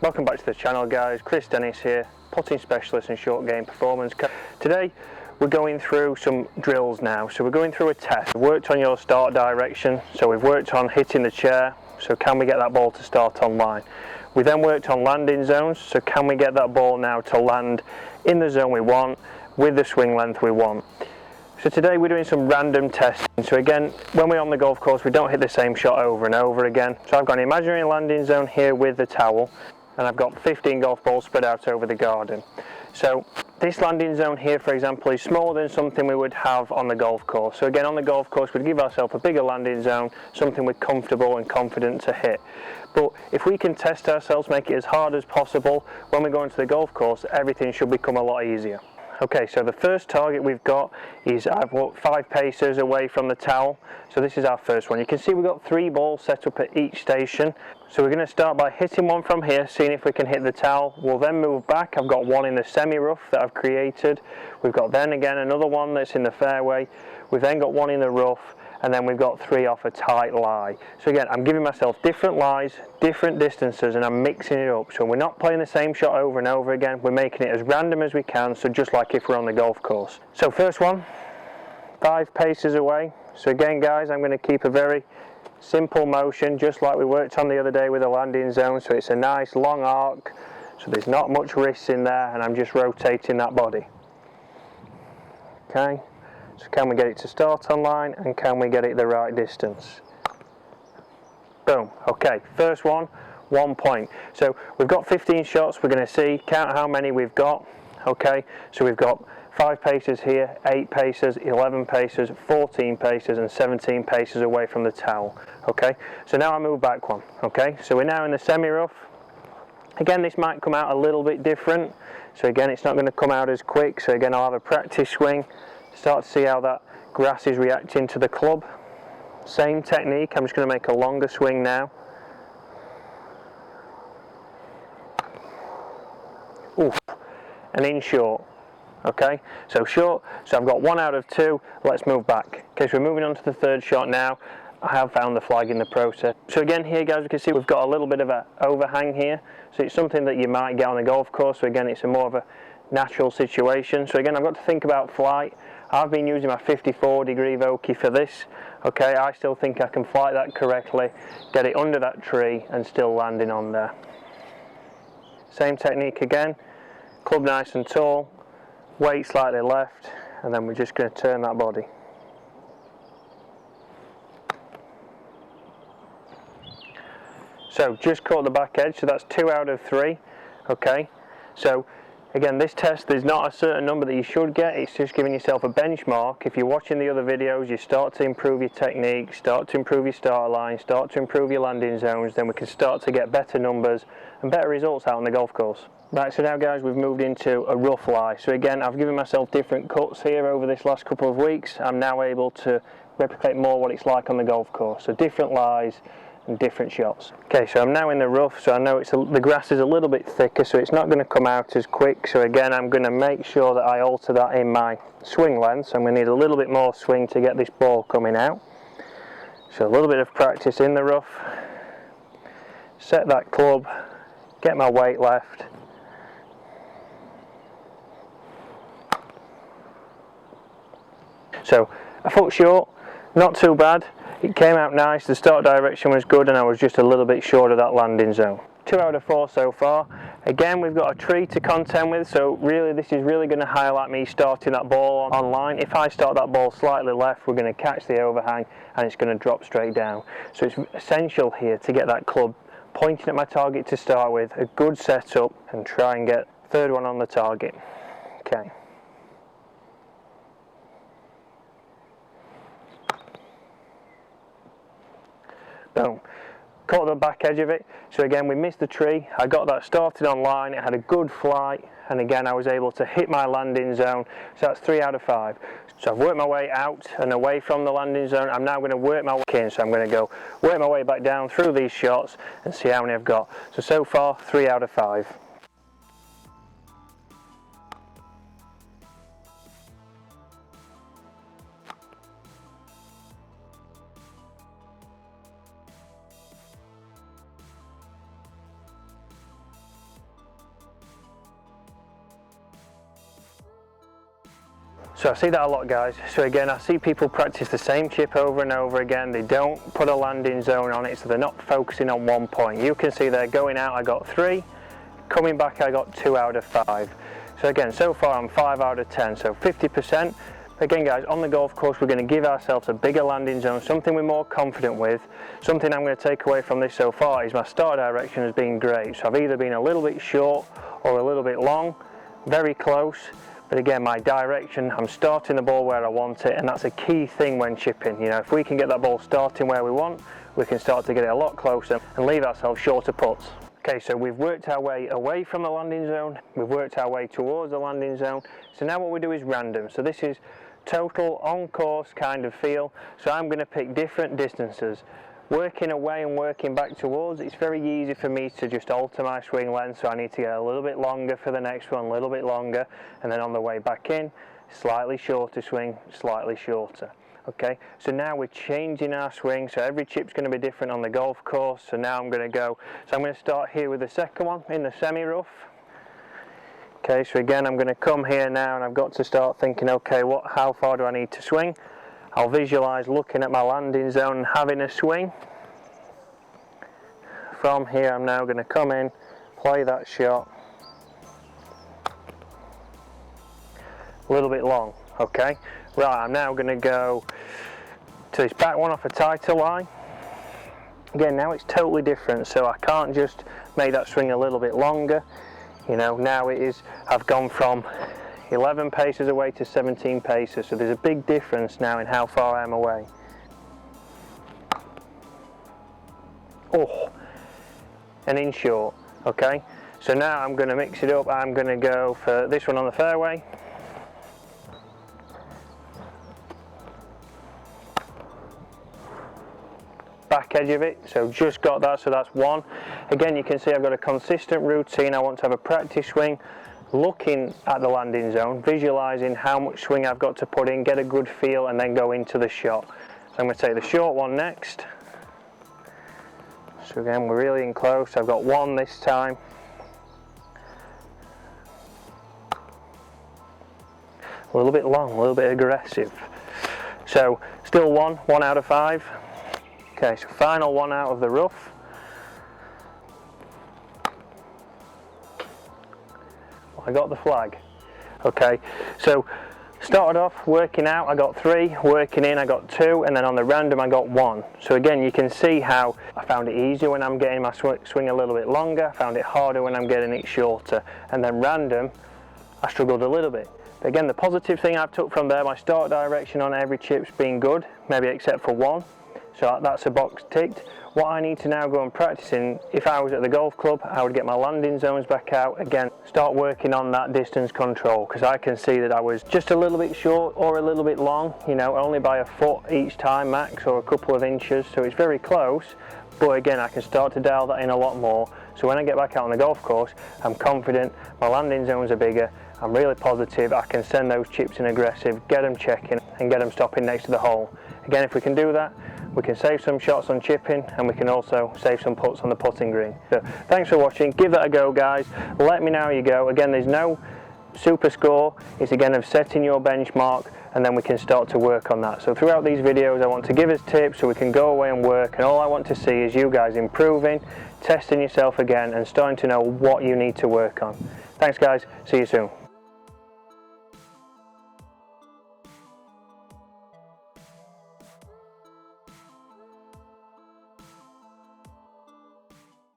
Welcome back to the channel, guys. Chris Dennis here, putting specialist and short game performance. Today we're going through some drills now. So we're going through a test. We've worked on your start direction, so we've worked on hitting the chair, so can we get that ball to start on line. We then worked on landing zones, so can we get that ball now to land in the zone we want with the swing length we want. So today we're doing some random testing. So again, when we're on the golf course, we don't hit the same shot over and over again. So I've got an imaginary landing zone here with the towel, and I've got 15 golf balls spread out over the garden. So this landing zone here, for example, is smaller than something we would have on the golf course. So again, on the golf course, we'd give ourselves a bigger landing zone, something we're comfortable and confident to hit. But if we can test ourselves, make it as hard as possible, when we go into the golf course, everything should become a lot easier. Okay, so the first target we've got is I've walked 5 paces away from the towel. So this is our first one. You can see we've got 3 balls set up at each station. So we're going to start by hitting one from here, seeing if we can hit the towel. We'll then move back. I've got one in the semi-rough that I've created. We've got then again another one that's in the fairway. We've then got one in the rough, and then we've got 3 off a tight lie. So again, I'm giving myself different lies, different distances, and I'm mixing it up. So we're not playing the same shot over and over again. We're making it as random as we can, so just like if we're on the golf course. So first one, 5 paces away. So again, guys, I'm going to keep a very simple motion, just like we worked on the other day with the landing zone. So it's a nice long arc, so there's not much wrist in there, and I'm just rotating that body. Okay. So can we get it to start on line, and can we get it the right distance? Boom. Okay, first one, 1 point. So we've got 15 shots. We're going to see, count how many we've got. Okay, so we've got 5 paces here, 8 paces, 11 paces, 14 paces, and 17 paces away from the towel. Okay, so now I move back one. Okay, so we're now in the semi-rough. Again, this might come out a little bit different. So again, it's not going to come out as quick. So again, I'll have a practice swing. Start to see how that grass is reacting to the club. Same technique, I'm just going to make a longer swing now. Oof, and in short. Okay, so short, so I've got 1 out of 2, let's move back. Okay, so we're moving on to the third shot now. I have found the flag in the process. So again here, guys, you can see we've got a little bit of an overhang here. So it's something that you might get on a golf course. So again, it's a more of a natural situation. So again, I've got to think about flight. I've been using my 54-degree Vokey for this. Okay, I still think I can flight that correctly, get it under that tree and still landing on there. Same technique again, club nice and tall, weight slightly left, and then we're just going to turn that body. So just caught the back edge, so that's 2 out of 3. Okay, so again, this test, there's not a certain number that you should get, it's just giving yourself a benchmark. If you're watching the other videos, you start to improve your technique, start to improve your start line, start to improve your landing zones, then we can start to get better numbers and better results out on the golf course. Right, so now, guys, we've moved into a rough lie. So again, I've given myself different cuts here over this last couple of weeks. I'm now able to replicate more what it's like on the golf course. So different lies and different shots. Okay, so I'm now in the rough, so I know the grass is a little bit thicker, so it's not going to come out as quick. So again, I'm going to make sure that I alter that in my swing length. So I'm going to need a little bit more swing to get this ball coming out. So a little bit of practice in the rough. Set that club, get my weight left. So a foot short, not too bad. It came out nice, the start direction was good, and I was just a little bit short of that landing zone. 2 out of 4 so far. Again, we've got a tree to contend with, so really this is really going to highlight me starting that ball on line. If I start that ball slightly left, we're going to catch the overhang and it's going to drop straight down. So it's essential here to get that club pointing at my target to start with, a good setup, and try and get third one on the target. Okay. Boom. Caught the back edge of it. So again, we missed the tree. I got that started on line. It had a good flight, and again, I was able to hit my landing zone. So that's 3 out of 5. So I've worked my way out and away from the landing zone. I'm now going to work my way in. So I'm going to go work my way back down through these shots and see how many I've got. So far, 3 out of 5. So I see that a lot, guys. So again, I see people practice the same chip over and over again. They don't put a landing zone on it, so they're not focusing on one point. You can see they're going out, I got 3. Coming back, I got 2 out of 5. So again, so far I'm 5 out of 10, so 50%. Again, guys, on the golf course, we're going to give ourselves a bigger landing zone, something we're more confident with. Something I'm going to take away from this so far is my start direction has been great. So I've either been a little bit short or a little bit long, very close. But again, my direction, I'm starting the ball where I want it, and that's a key thing when chipping. You know, if we can get that ball starting where we want, we can start to get it a lot closer and leave ourselves shorter putts. Okay, so we've worked our way away from the landing zone, we've worked our way towards the landing zone. So now what we do is random. So this is total on-course kind of feel. So I'm going to pick different distances. Working away and working back towards, it's very easy for me to just alter my swing length, so I need to get a little bit longer for the next one, a little bit longer, and then on the way back in, slightly shorter swing, slightly shorter. Okay, so now we're changing our swing, so every chip's going to be different on the golf course. So now I'm going to go, so I'm going to start here with the second one in the semi-rough. Okay, so again I'm going to come here now and I've got to start thinking, okay, how far do I need to swing? I'll visualise looking at my landing zone and having a swing. From here I'm now going to come in, play that shot. A little bit long, okay? Right, I'm now going to go to this back one off a tighter line. Again, now it's totally different, so I can't just make that swing a little bit longer. You know, now it is, I've gone from 11 paces away to 17 paces, so there's a big difference now in how far I am away. Oh, an inch short, okay? So now I'm going to mix it up. I'm going to go for this one on the fairway. Back edge of it, so just got that, so that's 1. Again, you can see I've got a consistent routine. I want to have a practice swing, looking at the landing zone, visualising how much swing I've got to put in, get a good feel, and then go into the shot. So I'm going to take the short one next. So again, we're really in close. I've got 1 this time. A little bit long, a little bit aggressive. So still 1 out of 5. Okay, so final 1 out of the rough. I got the flag. Okay, so started off working out, I got 3, working in I got 2, and then on the random I got 1. So again, you can see how I found it easier when I'm getting my swing a little bit longer, I found it harder when I'm getting it shorter, and then random I struggled a little bit. But again, the positive thing I've took from there, my start direction on every chip's been good, maybe except for 1. So that's a box ticked. What I need to now go and practice in, if I was at the golf club, I would get my landing zones back out. Again, start working on that distance control, because I can see that I was just a little bit short or a little bit long, you know, only by a foot each time max, or a couple of inches, so it's very close. But again, I can start to dial that in a lot more. So when I get back out on the golf course, I'm confident, my landing zones are bigger, I'm really positive, I can send those chips in aggressive, get them checking, and get them stopping next to the hole. Again, if we can do that, we can save some shots on chipping, and we can also save some putts on the putting green. So thanks for watching, give that a go, guys. Let me know how you go. Again, there's no super score, it's again of setting your benchmark, and then we can start to work on that. So throughout these videos I want to give us tips so we can go away and work, and all I want to see is you guys improving, testing yourself again, and starting to know what you need to work on. Thanks guys, see you soon.